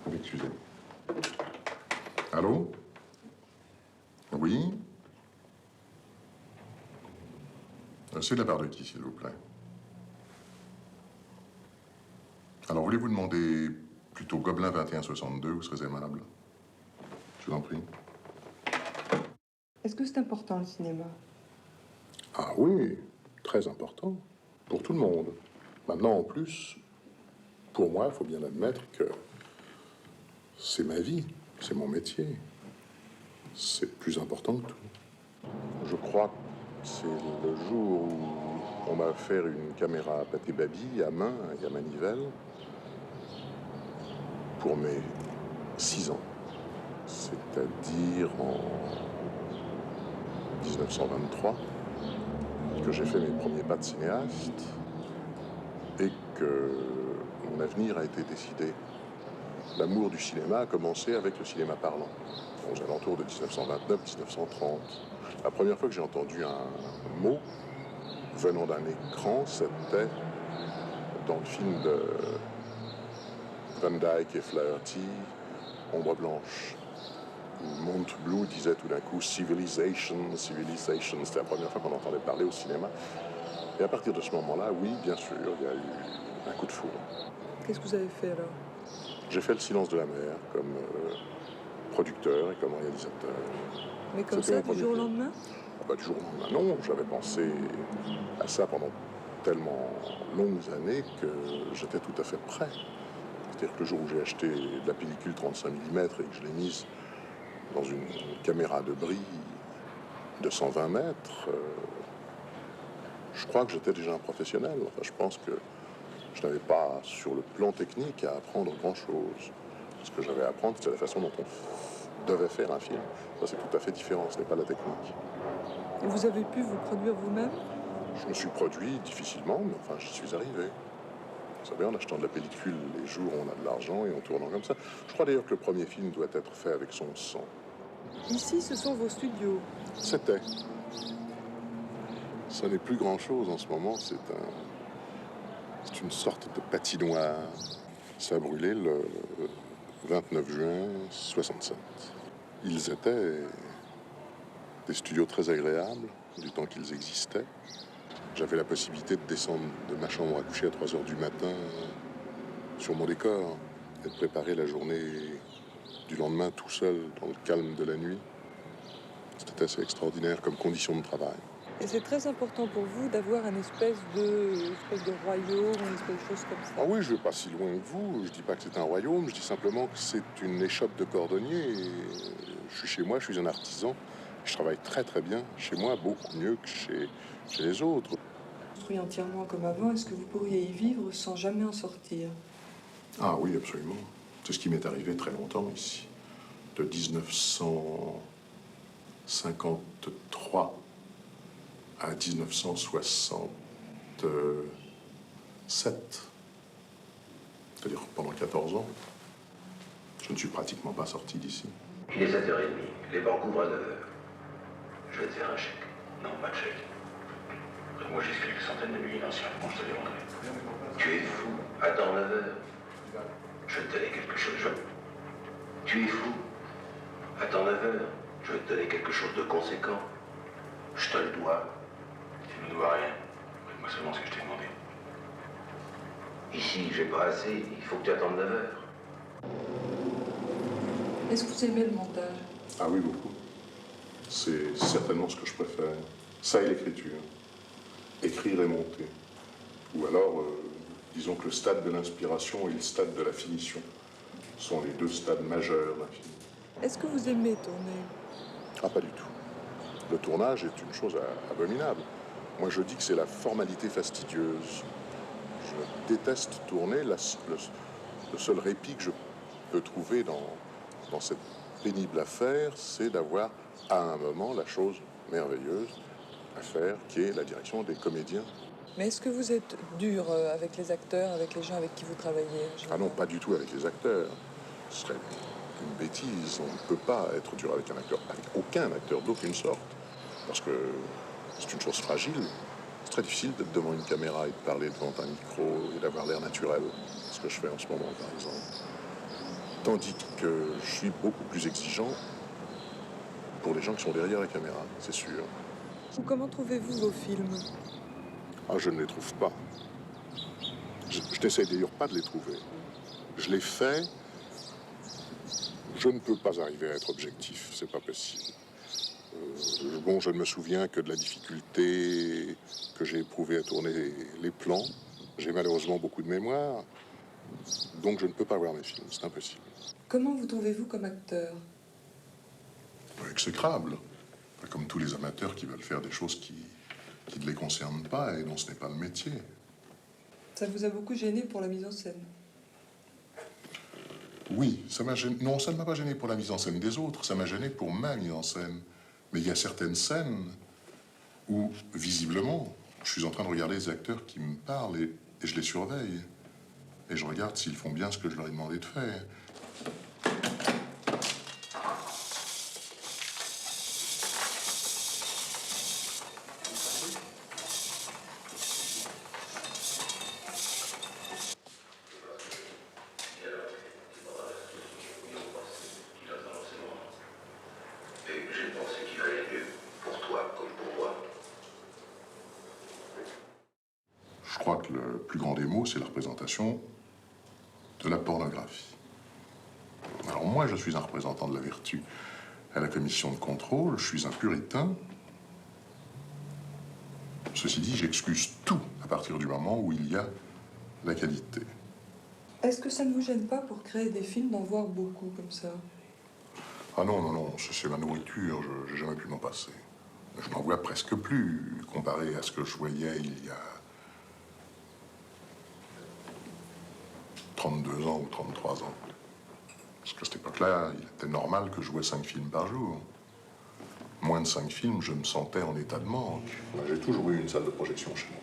Vous m'excusez. Allô? Oui? C'est de la part de qui, s'il vous plaît? Alors, voulez-vous demander plutôt Gobelin 2162, vous serez aimable? Je vous en prie. Est-ce que c'est important, le cinéma? Ah oui, très important. Pour tout le monde. Maintenant, en plus, pour moi, il faut bien admettre que c'est ma vie, c'est mon métier. C'est plus important que tout. Je crois que c'est le jour où on m'a offert une caméra pâté baby à main et à manivelle pour mes 6 ans. C'est-à-dire en 1923, que j'ai fait mes premiers pas de cinéaste et que mon avenir a été décidé. L'amour du cinéma a commencé avec le cinéma parlant, aux alentours de 1929-1930. La première fois que j'ai entendu un mot venant d'un écran, c'était dans le film de Van Dyke et Flaherty, Ombre blanche, où Mount Blue disait tout d'un coup Civilization, Civilization. C'était la première fois qu'on entendait parler au cinéma. Et à partir de ce moment-là, oui, bien sûr, il y a eu un coup de foudre. Qu'est-ce que vous avez fait alors? J'ai fait Le Silence de la mer comme producteur et comme réalisateur. Mais comme ça, du jour au lendemain? Ah bah, du jour au lendemain, non. J'avais pensé à ça pendant tellement longues années que j'étais tout à fait prêt. C'est-à-dire que le jour où j'ai acheté de la pellicule 35 mm et que je l'ai mise dans une caméra de bris de 120 mètres, je crois que j'étais déjà un professionnel. Enfin, je pense que je n'avais pas, sur le plan technique, à apprendre grand-chose. Ce que j'avais à apprendre, c'était la façon dont on devait faire un film. Ça, c'est tout à fait différent, ce n'est pas la technique. Et vous avez pu vous produire vous-même? Je me suis produit difficilement, mais enfin, j'y suis arrivé. Vous savez, en achetant de la pellicule les jours où on a de l'argent et en tournant comme ça. Je crois d'ailleurs que le premier film doit être fait avec son sang. Ici, ce sont vos studios. C'était. Ça n'est plus grand-chose en ce moment, c'est une sorte de patinoire. Ça a brûlé le 29 juin 67. Ils étaient des studios très agréables, du temps qu'ils existaient. J'avais la possibilité de descendre de ma chambre à coucher à 3 heures du matin sur mon décor et de préparer la journée du lendemain tout seul dans le calme de la nuit. C'était assez extraordinaire comme condition de travail. Et c'est très important pour vous d'avoir une espèce de royaume, une espèce de chose comme ça. Ah oui, je ne vais pas si loin que vous. Je dis pas que c'est un royaume, je dis simplement que c'est une échoppe de cordonnier. Et je suis chez moi, je suis un artisan. Je travaille très très bien chez moi, beaucoup mieux que chez les autres. Construit entièrement comme avant, est-ce que vous pourriez y vivre sans jamais en sortir? Ah oui, absolument. C'est ce qui m'est arrivé très longtemps ici. De 1953 à 1967. C'est-à-dire pendant 14 ans. Je ne suis pratiquement pas sorti d'ici. Il est 7h30. Les banques ouvrent à 9h. Je vais te faire un chèque. Non, pas de chèque. Moi, j'ai quelques centaines de milliers d'anciens francs, je te les rendrai. Tu es fou. Attends 9h. Je vais te donner quelque chose. Tu es fou. Attends 9h. Je vais te donner quelque chose de conséquent. Je te le dois. Tu ne me dois rien. Prête-moi seulement ce que je t'ai demandé. Ici, j'ai pas assez. Il faut que tu attendes 9h. Est-ce que vous aimez le montage? Ah oui, beaucoup. C'est certainement ce que je préfère. Ça et l'écriture. Écrire et monter. Ou alors, disons que le stade de l'inspiration et le stade de la finition sont les deux stades majeurs d'un film. Est-ce que vous aimez tourner? Ah, pas du tout. Le tournage est une chose abominable. Moi, je dis que c'est la formalité fastidieuse. Je déteste tourner. Le seul répit que je peux trouver dans cette pénible affaire, c'est d'avoir à un moment la chose merveilleuse à faire, qui est la direction des comédiens. Mais est-ce que vous êtes dur avec les acteurs, avec les gens avec qui vous travaillez? Ah non, pas du tout avec les acteurs. Ce serait une bêtise. On ne peut pas être dur avec un acteur, avec aucun acteur d'aucune sorte. Parce que c'est une chose fragile. C'est très difficile d'être devant une caméra et de parler devant un micro et d'avoir l'air naturel. Ce que je fais en ce moment, par exemple. Tandis que je suis beaucoup plus exigeant pour les gens qui sont derrière la caméra, c'est sûr. Comment trouvez-vous vos films? Ah, je ne les trouve pas. Je n'essaie d'ailleurs pas de les trouver. Je les fais. Je ne peux pas arriver à être objectif, c'est pas possible. Bon, je ne me souviens que de la difficulté que j'ai éprouvée à tourner les plans. J'ai malheureusement beaucoup de mémoire, donc je ne peux pas voir mes films, c'est impossible. Comment vous trouvez-vous comme acteur? Exécrable, comme tous les amateurs qui veulent faire des choses qui ne les concernent pas et dont ce n'est pas le métier. Ça vous a beaucoup gêné pour la mise en scène? Oui, ça m'a gêné. Non, ça ne m'a pas gêné pour la mise en scène des autres, ça m'a gêné pour ma mise en scène. Mais il y a certaines scènes où, visiblement, je suis en train de regarder les acteurs qui me parlent et je les surveille. Et je regarde s'ils font bien ce que je leur ai demandé de faire. Je crois que le plus grand des mots, c'est la représentation de la pornographie. Alors moi, je suis un représentant de la vertu à la commission de contrôle, je suis un puritain. Ceci dit, j'excuse tout à partir du moment où il y a la qualité. Est-ce que ça ne vous gêne pas pour créer des films d'en voir beaucoup comme ça? Ah non, non, non, c'est ma nourriture, je n'ai jamais pu m'en passer. Je n'en vois presque plus, comparé à ce que je voyais il y a 32 ans ou 33 ans. Parce qu'à cette époque-là, il était normal que je jouais 5 films par jour. Moins de 5 films, je me sentais en état de manque. J'ai toujours eu une salle de projection chez moi.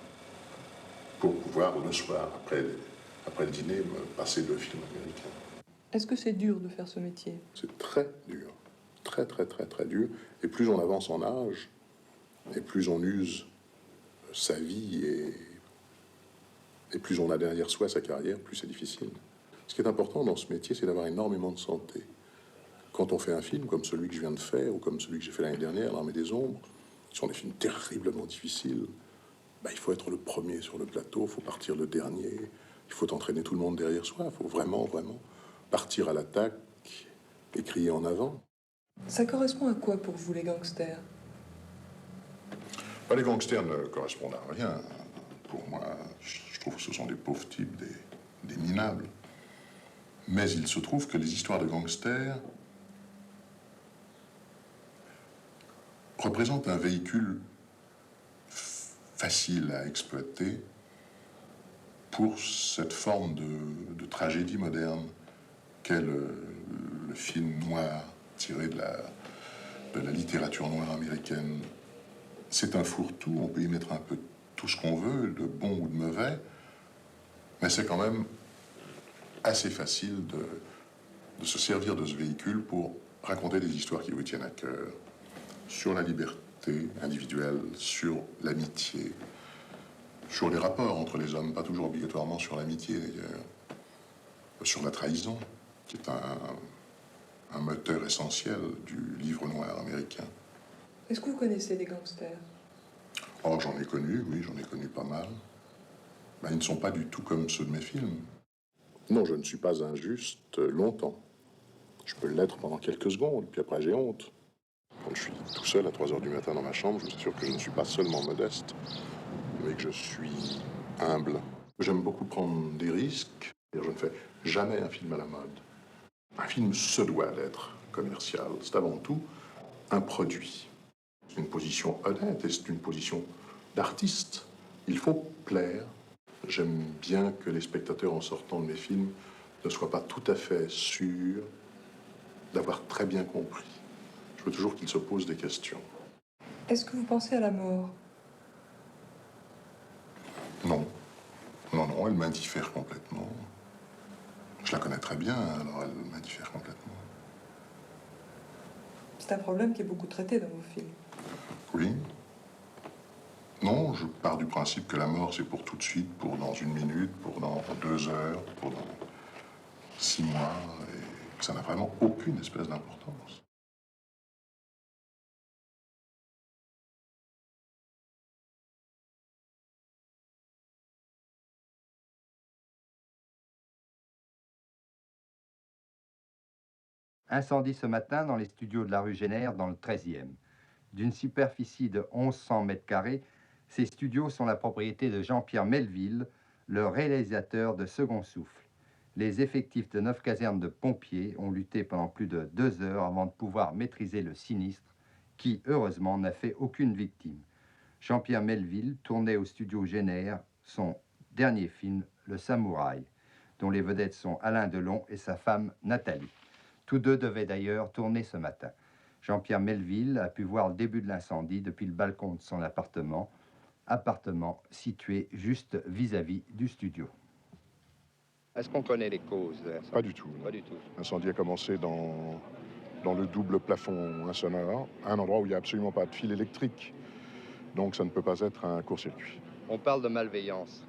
Pour pouvoir, le soir, après le dîner, me passer 2 films américains. Est-ce que c'est dur de faire ce métier? C'est très dur. Très, très, très, très dur. Et plus on avance en âge, et plus on use sa vie et plus on a derrière soi sa carrière, plus c'est difficile. Ce qui est important dans ce métier, c'est d'avoir énormément de santé. Quand on fait un film comme celui que je viens de faire, ou comme celui que j'ai fait l'année dernière, L'Armée des Ombres, qui sont des films terriblement difficiles, il faut être le premier sur le plateau, il faut partir le dernier, il faut entraîner tout le monde derrière soi, il faut vraiment, vraiment partir à l'attaque et crier en avant. Ça correspond à quoi pour vous, les gangsters? Les gangsters ne correspondent à rien. Pour moi, je trouve que ce sont des pauvres types, des minables. Mais il se trouve que les histoires de gangsters représentent un véhicule facile à exploiter pour cette forme de tragédie moderne qu'est le film noir tiré de la littérature noire américaine. C'est un fourre-tout, on peut y mettre un peu tout ce qu'on veut, de bon ou de mauvais, mais c'est quand même assez facile de se servir de ce véhicule pour raconter des histoires qui vous tiennent à cœur, sur la liberté individuelle, sur l'amitié, sur les rapports entre les hommes, pas toujours obligatoirement sur l'amitié d'ailleurs, sur la trahison, qui est un moteur essentiel du livre noir américain. Est-ce que vous connaissez des gangsters? Oh, j'en ai connu, oui, j'en ai connu pas mal. Ils ne sont pas du tout comme ceux de mes films. Non, je ne suis pas injuste longtemps. Je peux l'être pendant quelques secondes, puis après j'ai honte. Quand je suis tout seul à 3 heures du matin dans ma chambre, je vous assure que je ne suis pas seulement modeste, mais que je suis humble. J'aime beaucoup prendre des risques. Je ne fais jamais un film à la mode. Un film se doit d'être commercial. C'est avant tout un produit. C'est une position honnête et c'est une position d'artiste. Il faut plaire. J'aime bien que les spectateurs, en sortant de mes films, ne soient pas tout à fait sûrs d'avoir très bien compris. Je veux toujours qu'ils se posent des questions. Est-ce que vous pensez à la mort? Non. Non, non, elle m'indiffère complètement. Je la connais très bien, alors elle m'indiffère complètement. C'est un problème qui est beaucoup traité dans vos films. Oui. Non, je pars du principe que la mort, c'est pour tout de suite, pour dans 1 minute, pour dans 2 heures, pour dans 6 mois. Ça n'a vraiment aucune espèce d'importance. Incendie ce matin dans les studios de la rue Génère, dans le 13e. D'une superficie de 1100 mètres carrés, ces studios sont la propriété de Jean-Pierre Melville, le réalisateur de Second Souffle. Les effectifs de 9 casernes de pompiers ont lutté pendant plus de 2 heures avant de pouvoir maîtriser le sinistre, qui, heureusement, n'a fait aucune victime. Jean-Pierre Melville tournait au studio Génère son dernier film, Le Samouraï, dont les vedettes sont Alain Delon et sa femme Nathalie. Tous deux devaient d'ailleurs tourner ce matin. Jean-Pierre Melville a pu voir le début de l'incendie depuis le balcon de son appartement situé juste vis-à-vis du studio. Est-ce qu'on connaît les causes de l'incendie? Pas du tout. Pas du tout. L'incendie a commencé dans le double plafond insonore, un endroit où il n'y a absolument pas de fil électrique. Donc ça ne peut pas être un court-circuit. On parle de malveillance.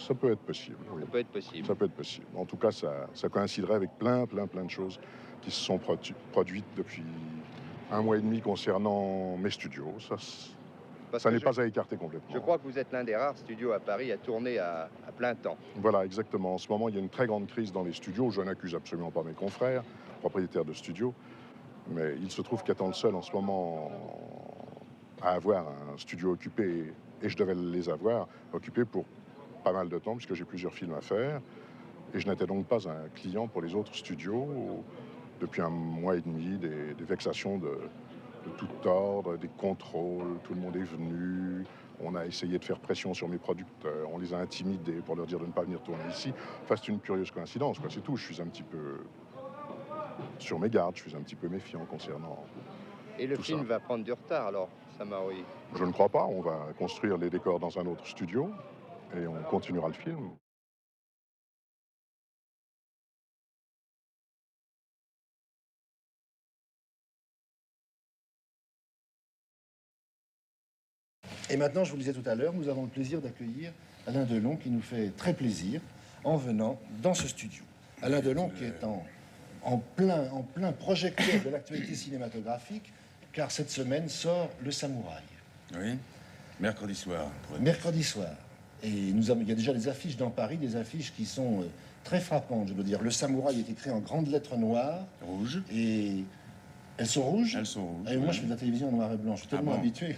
Ça peut être possible, oui. Ça peut être possible. Ça peut être possible. En tout cas, ça coïnciderait avec plein de choses qui se sont produites depuis 1 mois et demi concernant mes studios. Ça n'est pas à écarter complètement. Je crois que vous êtes l'un des rares studios à Paris à tourner à plein temps. Voilà, exactement. En ce moment, il y a une très grande crise dans les studios. Je n'accuse absolument pas mes confrères, propriétaires de studios. Mais il se trouve qu'étant le seul en ce moment à avoir un studio occupé, et je devais les avoir occupés pour pas mal de temps, puisque j'ai plusieurs films à faire. Et je n'étais donc pas un client pour les autres studios. Depuis 1 mois et demi, des vexations de tout ordre, des contrôles, tout le monde est venu. On a essayé de faire pression sur mes producteurs, on les a intimidés pour leur dire de ne pas venir tourner ici. Enfin, c'est une curieuse coïncidence, quoi. C'est tout. Je suis un petit peu sur mes gardes, je suis un petit peu méfiant concernant. Et le film va prendre du retard alors, Samouraï? Je ne crois pas. On va construire les décors dans un autre studio et on continuera le film. Et maintenant, je vous le disais tout à l'heure, nous avons le plaisir d'accueillir Alain Delon, qui nous fait très plaisir en venant dans ce studio. Alain Delon qui est en plein projecteur de l'actualité cinématographique, car cette semaine sort Le Samouraï. Oui, mercredi soir. Mercredi soir. Et il y a déjà des affiches dans Paris, des affiches qui sont très frappantes, je dois dire. Le Samouraï est écrit en grandes lettres noires. Rouge. Et elles sont rouges? Elles sont rouges. Et moi, je fais de la télévision en noir et blanc. Je suis tellement habitué.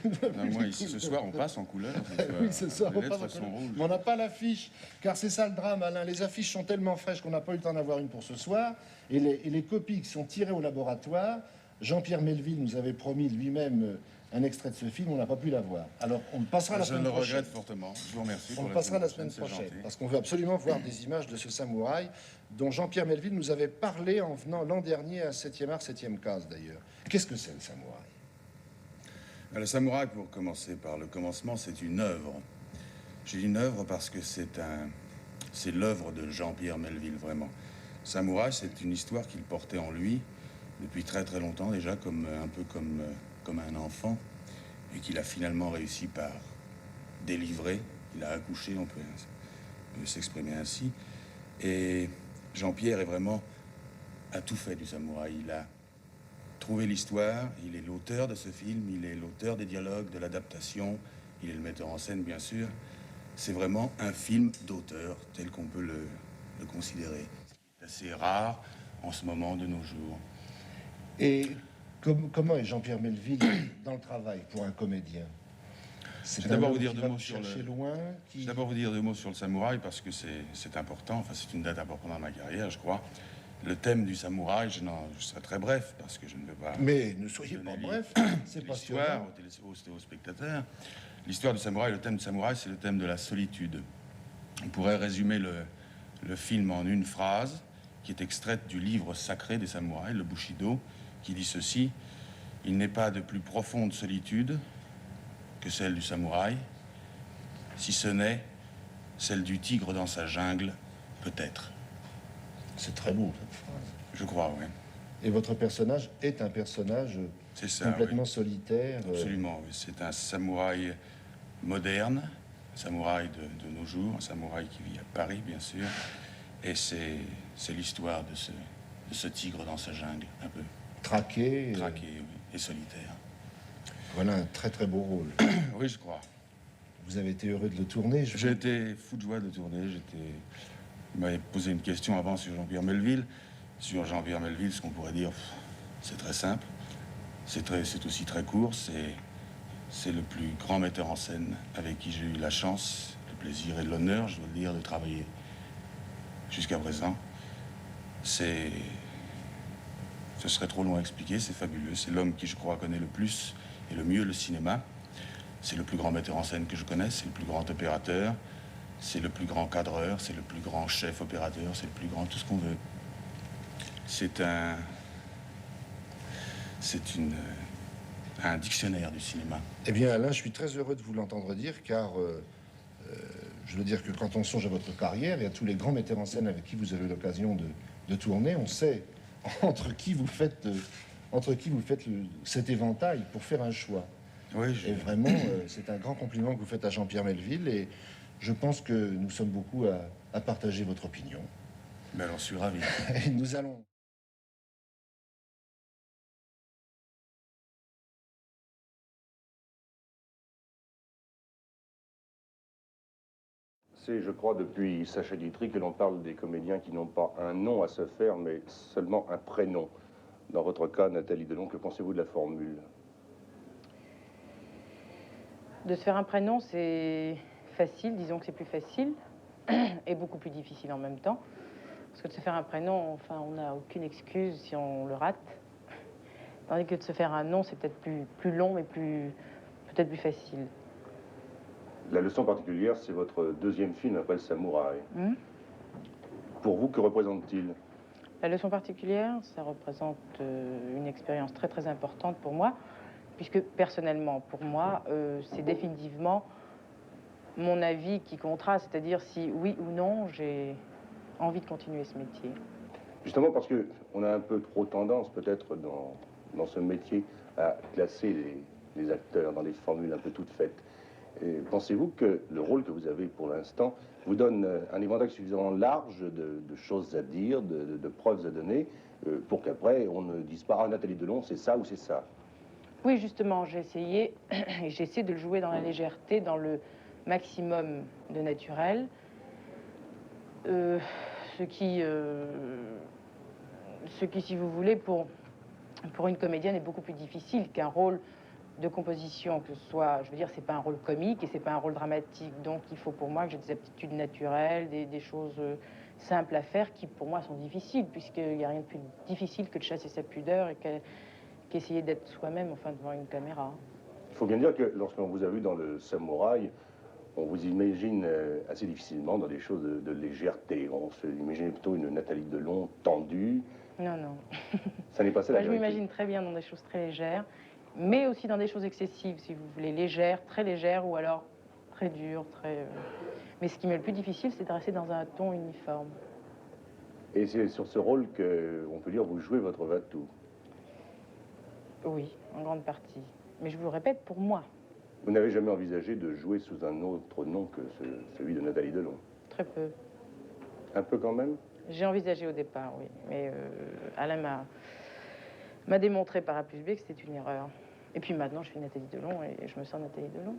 Moi, ici, ce soir, on passe en couleur. Oui, ce soir, les on lettres passe en sont couleur. rouges. Mais on n'a pas l'affiche, car c'est ça le drame, Alain. Les affiches sont tellement fraîches qu'on n'a pas eu le temps d'avoir une pour ce soir. Et les copies qui sont tirées au laboratoire, Jean-Pierre Melville nous avait promis lui-même un extrait de ce film, on n'a pas pu l'avoir. Alors, on le passera la semaine prochaine. Je le regrette fortement. Je vous remercie. On le passera la semaine prochaine, parce qu'on veut absolument voir des images de ce samouraï dont Jean-Pierre Melville nous avait parlé en venant l'an dernier à 7e art, 7e case d'ailleurs. Qu'est-ce que c'est le samouraï? Le samouraï, pour commencer par le commencement, c'est une œuvre. J'ai dit une œuvre parce que c'est l'œuvre de Jean-Pierre Melville, vraiment. Samouraï, c'est une histoire qu'il portait en lui depuis très très longtemps déjà, un peu comme un enfant, et qu'il a finalement réussi par délivrer. Il a accouché, on peut s'exprimer ainsi. Et Jean-Pierre a tout fait du samouraï. Il a trouvé l'histoire, il est l'auteur de ce film, il est l'auteur des dialogues, de l'adaptation, il est le metteur en scène, bien sûr. C'est vraiment un film d'auteur, tel qu'on peut le considérer. C'est assez rare en ce moment de nos jours. Et comment est Jean-Pierre Melville dans le travail pour un comédien? Je vais d'abord vous dire 2 mots sur d'abord vous dire 2 mots sur le samouraï parce que c'est important. Enfin, c'est une date importante dans ma carrière, je crois. Le thème du samouraï, je serai très bref parce que je ne veux pas. Mais ne soyez pas bref. C'est l'histoire aux spectateurs. L'histoire du samouraï, le thème du samouraï, c'est le thème de la solitude. On pourrait résumer le film en une phrase qui est extraite du livre sacré des samouraïs, le Bushido, qui dit ceci: il n'est pas de plus profonde solitude que celle du samouraï, si ce n'est celle du tigre dans sa jungle, peut-être. C'est très beau, cette phrase. Je crois, oui. Et votre personnage est un personnage complètement solitaire. Absolument, oui. C'est un samouraï moderne, un samouraï de nos jours, un samouraï qui vit à Paris, bien sûr, Et c'est l'histoire de ce tigre dans sa jungle, un peu. Traqué. Traqué, oui, et solitaire. Voilà un très très beau rôle. Oui, je crois. Vous avez été heureux de le tourner. J'ai été fou de joie de le tourner. Vous m'avez posé une question avant sur Jean-Pierre Melville. Sur Jean-Pierre Melville, ce qu'on pourrait dire, c'est très simple. C'est aussi très court. C'est le plus grand metteur en scène avec qui j'ai eu la chance, le plaisir et l'honneur, je dois le dire, de travailler jusqu'à présent. Ce serait trop long à expliquer, c'est fabuleux. C'est l'homme qui, je crois, connaît le plus et le mieux le cinéma. C'est le plus grand metteur en scène que je connaisse, c'est le plus grand opérateur, c'est le plus grand cadreur, c'est le plus grand chef opérateur, c'est le plus grand tout ce qu'on veut. C'est un dictionnaire du cinéma. Eh bien, Alain, je suis très heureux de vous l'entendre dire, car je veux dire que quand on songe à votre carrière et à tous les grands metteurs en scène avec qui vous avez eu l'occasion de tourner, on sait entre qui vous faites cet éventail pour faire un choix. Oui, Et vraiment, c'est un grand compliment que vous faites à Jean-Pierre Melville, et je pense que nous sommes beaucoup à partager votre opinion. Mais alors, je suis ravi. Et nous allons... C'est, je crois, depuis Sacha Guitry que l'on parle des comédiens qui n'ont pas un nom à se faire, mais seulement un prénom. Dans votre cas, Nathalie Delon, que pensez-vous de la formule? De se faire un prénom, c'est facile, disons que c'est plus facile, et beaucoup plus difficile en même temps. Parce que de se faire un prénom, enfin, on n'a aucune excuse si on le rate. Tandis que de se faire un nom, c'est peut-être plus long, mais peut-être plus facile. La leçon particulière, c'est votre deuxième film après Le Samouraï. Pour vous, que représente-t-il? La leçon particulière, ça représente une expérience très très importante pour moi, puisque personnellement, pour moi, c'est définitivement mon avis qui comptera, c'est-à-dire si oui ou non j'ai envie de continuer ce métier. Justement parce qu'on a un peu trop tendance, peut-être, dans ce métier, à classer les acteurs dans des formules un peu toutes faites. Pensez-vous que le rôle que vous avez pour l'instant vous donne un éventail suffisamment large de choses à dire, de preuves à donner, pour qu'après on ne dise pas « Ah, Nathalie Delon, c'est ça ou c'est ça ». Oui, justement, j'ai essayé, et j'essaie de le jouer dans la légèreté, dans le maximum de naturel. Ce qui, si vous voulez, pour une comédienne est beaucoup plus difficile qu'un rôle de composition, que ce soit, je veux dire, c'est pas un rôle comique et c'est pas un rôle dramatique. Donc il faut pour moi que j'ai des aptitudes naturelles, des choses simples à faire qui pour moi sont difficiles, puisqu'il n'y a rien de plus difficile que de chasser sa pudeur et qu'essayer d'être soi-même, enfin, devant une caméra. Il faut bien dire que lorsqu'on vous a vu dans Le Samouraï, on vous imagine assez difficilement dans des choses de légèreté. On se imaginait plutôt une Nathalie Delon tendue. Non, non. Ça n'est pas ça la Je vérité. m'imagine très bien dans des choses très légères, mais aussi dans des choses excessives, si vous voulez, légères, ou alors très dures, très... Mais ce qui m'est le plus difficile, c'est de rester dans un ton uniforme. Et c'est sur ce rôle que, on peut dire, vous jouez votre va-tout. Oui, en grande partie. Mais je vous le répète, pour moi. Vous n'avez jamais envisagé de jouer sous un autre nom que celui de Nathalie Delon? Très peu. Un peu quand même? J'ai envisagé au départ, oui. Mais Alain m'a démontré par A plus B que c'était une erreur. Et puis maintenant, je fais Nathalie Delon et je me sens Nathalie Delon.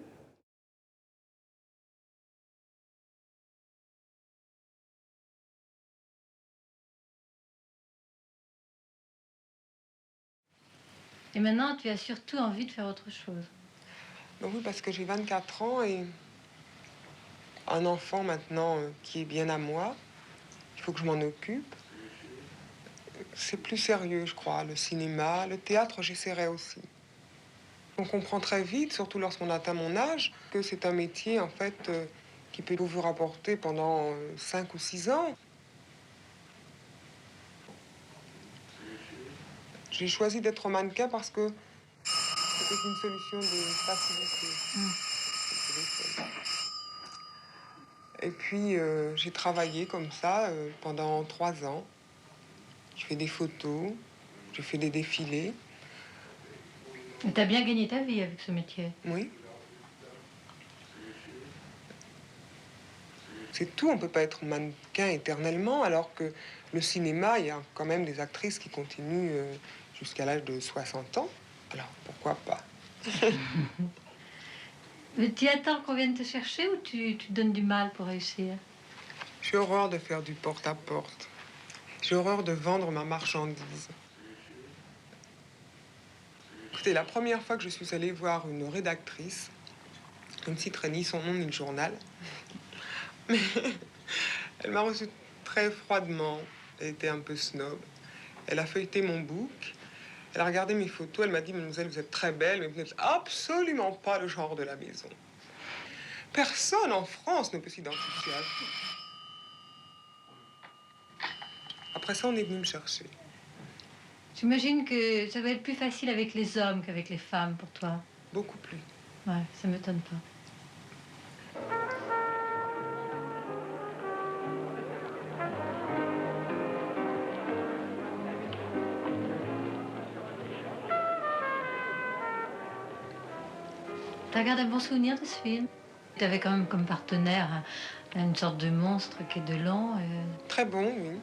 Et maintenant, tu as surtout envie de faire autre chose. Oui, parce que j'ai 24 ans et un enfant maintenant qui est bien à moi. Il faut que je m'en occupe. C'est plus sérieux, je crois, le cinéma. Le théâtre, j'essaierai aussi. On comprend très vite, surtout lorsqu'on atteint mon âge, que c'est un métier, en fait, qui peut vous rapporter pendant 5 ou 6 ans. J'ai choisi d'être mannequin parce que c'était une solution de facilité. Et puis, j'ai travaillé comme ça pendant 3 ans. Je fais des photos, je fais des défilés. Tu as bien gagné ta vie avec ce métier. Oui. C'est tout, on ne peut pas être mannequin éternellement, alors que le cinéma, il y a quand même des actrices qui continuent jusqu'à l'âge de 60 ans. Alors, pourquoi pas? Mais tu attends qu'on vienne te chercher ou tu te donnes du mal pour réussir? J'ai horreur de faire du porte-à-porte. J'ai horreur de vendre ma marchandise. Écoutez, la première fois que je suis allée voir une rédactrice, je ne citerai ni son nom ni le journal, mais elle m'a reçue très froidement. Elle était un peu snob. Elle a feuilleté mon book. Elle a regardé mes photos. Elle m'a dit, mademoiselle, vous êtes très belle, mais vous n'êtes absolument pas le genre de la maison. Personne en France ne peut s'identifier à vous. Après ça, on est venu me chercher. J'imagine que ça va être plus facile avec les hommes qu'avec les femmes pour toi. Beaucoup plus. Ouais, ça m'étonne pas. T'as gardé un bon souvenir de ce film? Tu avais quand même comme partenaire une sorte de monstre qui est Delon. Très bon, oui.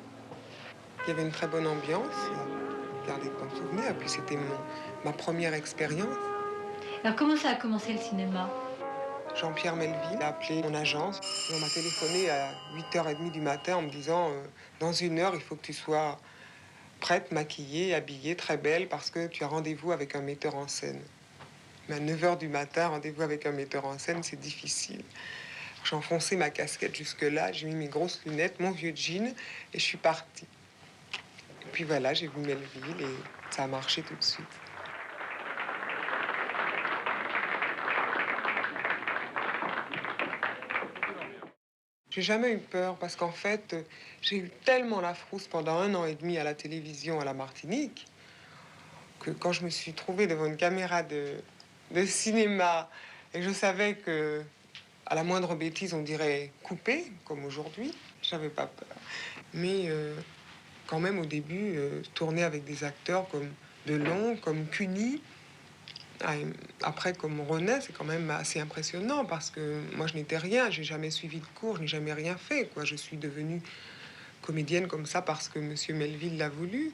Il y avait une très bonne ambiance. Gardez de bons souvenirs. Et puis c'était ma première expérience. Alors comment ça a commencé le cinéma? Jean-Pierre Melville a appelé mon agence. Et on m'a téléphoné à 8h30 du matin en me disant dans 1 heure, il faut que tu sois prête, maquillée, habillée, très belle, parce que tu as rendez-vous avec un metteur en scène. Mais à 9h du matin, rendez-vous avec un metteur en scène, c'est difficile. J'ai enfoncé ma casquette jusque-là, j'ai mis mes grosses lunettes, mon vieux jean, et je suis partie. Et puis voilà, j'ai vu Melville et ça a marché tout de suite. J'ai jamais eu peur parce qu'en fait, j'ai eu tellement la frousse pendant 1 an et demi à la télévision à la Martinique que quand je me suis trouvée devant une caméra de cinéma et je savais que à la moindre bêtise, on dirait coupé, comme aujourd'hui, j'avais pas peur. Mais quand même, au début, tourner avec des acteurs comme Delon, comme Cuny, après comme René, c'est quand même assez impressionnant parce que moi, je n'étais rien, j'ai jamais suivi de cours, je n'ai jamais rien fait, quoi. Je suis devenue comédienne comme ça parce que Monsieur Melville l'a voulu.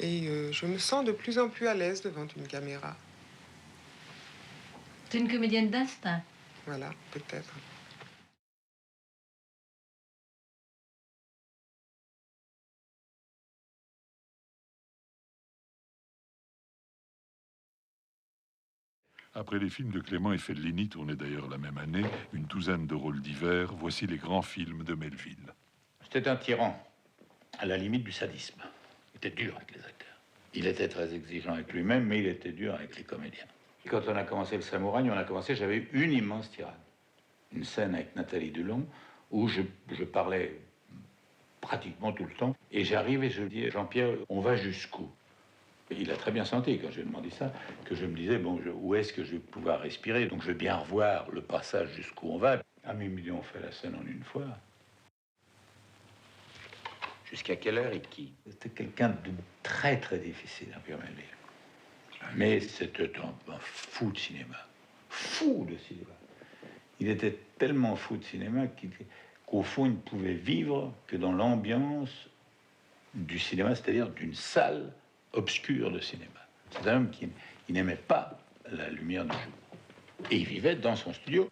Et je me sens de plus en plus à l'aise devant une caméra. T'es une comédienne d'instinct. Voilà, peut-être. Après les films de Clément et Fellini, tournés d'ailleurs la même année, une douzaine de rôles divers, voici les grands films de Melville. C'était un tyran, à la limite du sadisme. Il était dur avec les acteurs. Il était très exigeant avec lui-même, mais il était dur avec les comédiens. Et quand on a commencé Le Samouraï, j'avais une immense tirade. Une scène avec Nathalie Delon, où je parlais pratiquement tout le temps. Et j'arrive et je dis, Jean-Pierre, on va jusqu'où? Et il a très bien senti, quand je lui ai demandé ça, que je me disais, bon, où est-ce que je vais pouvoir respirer? Donc je vais bien revoir le passage jusqu'où on va. À minuit, on fait la scène en une fois. Jusqu'à quelle heure et qui? C'était quelqu'un de très, très difficile, Jean-Pierre Melville. Mais c'était un fou de cinéma. Fou de cinéma. Il était tellement fou de cinéma qu'au fond, il ne pouvait vivre que dans l'ambiance du cinéma, c'est-à-dire d'une salle obscure de cinéma. C'est un homme qui n'aimait pas la lumière du jour. Et il vivait dans son studio.